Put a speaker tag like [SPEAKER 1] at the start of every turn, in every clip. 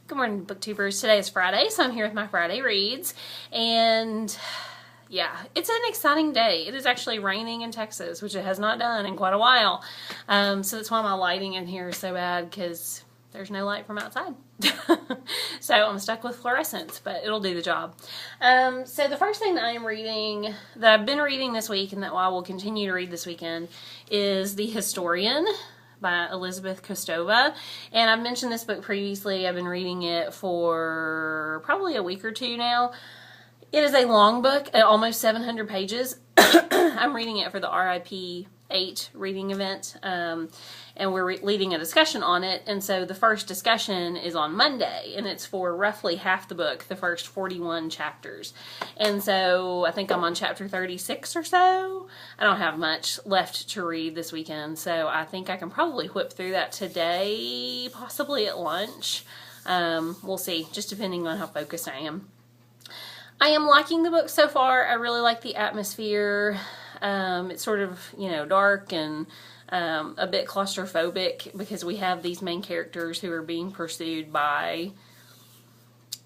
[SPEAKER 1] Good morning, booktubers. Today is Friday, so I'm here with my Friday reads, and yeah, it's an exciting day. It is actually raining in Texas, which it has not done in quite a while, so that's why my lighting in here is so bad, because there's no light from outside. So I'm stuck with fluorescents, but it'll do the job. So the first thing that I am reading, that I've been reading this week, and that I will continue to read this weekend, is The Historian by Elizabeth Kostova. And I've mentioned this book previously. I've been reading it for probably a week or two now. It is a long book, almost 700 pages. I'm reading it for the RIP 8 reading event, and we're leading a discussion on it. And so the first discussion is on Monday, and it's for roughly half the book, the first 41 chapters. And so I think I'm on chapter 36 or so. I don't have much left to read this weekend, so I think I can probably whip through that today, possibly at lunch. We'll see, just depending on how focused I am. I am liking the book so far. I really like the atmosphere. It's sort of, dark and a bit claustrophobic, because we have these main characters who are being pursued by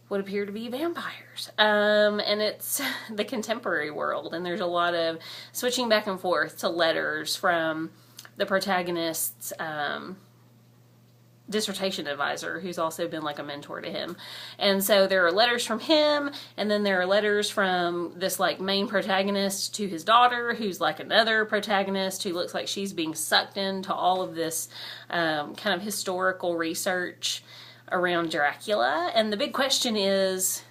[SPEAKER 1] what appear to be vampires. And it's the contemporary world, and there's a lot of switching back and forth to letters from the protagonist's dissertation advisor, who's also been like a mentor to him. And so there are letters from him, and then there are letters from this like main protagonist to his daughter, who's like another protagonist, who looks like she's being sucked into all of this kind of historical research around Dracula. And the big question is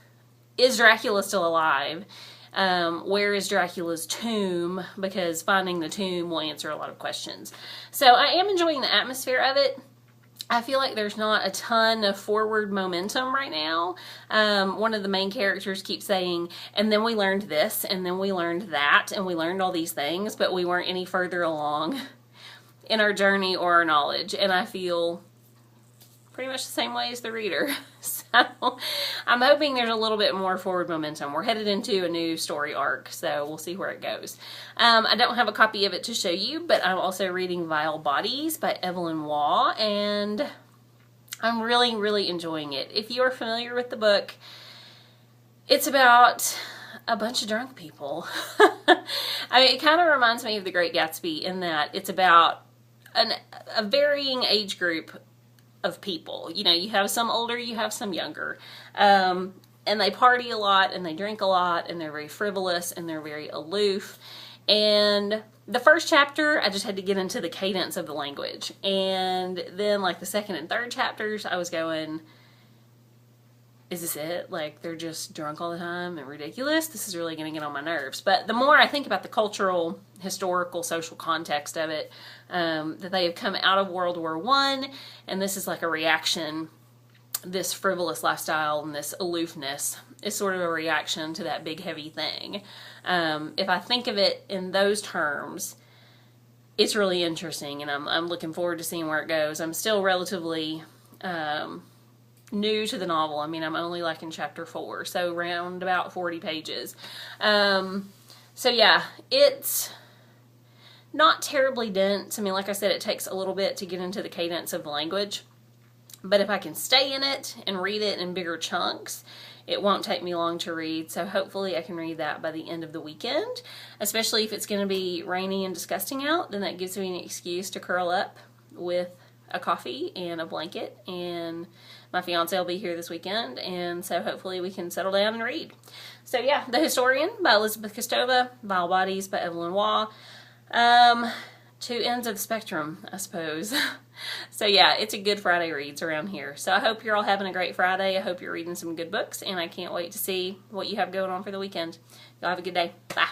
[SPEAKER 1] Dracula still alive? Where is Dracula's tomb? Because finding the tomb will answer a lot of questions. So I am enjoying the atmosphere of it. I feel like there's not a ton of forward momentum right now. One of the main characters keeps saying, and then we learned this, and then we learned that, and we learned all these things, but we weren't any further along in our journey or our knowledge. And I feel pretty much the same way as the reader. So I'm hoping there's a little bit more forward momentum. We're headed into a new story arc, so we'll see where it goes. I don't have a copy of it to show you, but I'm also reading Vile Bodies by Evelyn Waugh, and I'm really, really enjoying it. If you are familiar with the book, it's about a bunch of drunk people. I mean, it kind of reminds me of The Great Gatsby in that it's about a varying age group of people. You have some older, you have some younger, and they party a lot, and they drink a lot, and they're very frivolous, and they're very aloof. And the first chapter, I just had to get into the cadence of the language, and then like the second and third chapters, I was going, is this it? Like, they're just drunk all the time and ridiculous? This is really going to get on my nerves. But the more I think about the cultural, historical, social context of it, that they have come out of World War I, and this is like a reaction, this frivolous lifestyle and this aloofness is sort of a reaction to that big heavy thing. If I think of it in those terms, it's really interesting, and I'm looking forward to seeing where it goes. I'm still relatively new to the novel. I mean, I'm only like in chapter 4, so around about 40 pages. So yeah, it's not terribly dense. I mean, like I said, it takes a little bit to get into the cadence of the language, but if I can stay in it and read it in bigger chunks, it won't take me long to read. So hopefully I can read that by the end of the weekend, especially if it's going to be rainy and disgusting out. Then that gives me an excuse to curl up with a coffee and a blanket, and my fiance will be here this weekend, and so hopefully we can settle down and read. So yeah, The Historian by Elizabeth Kostova, Vile Bodies by Evelyn Waugh. Two ends of the spectrum, I suppose. So yeah, it's a good Friday reads around here. So I hope you're all having a great Friday. I hope you're reading some good books, and I can't wait to see what you have going on for the weekend. Y'all have a good day. Bye.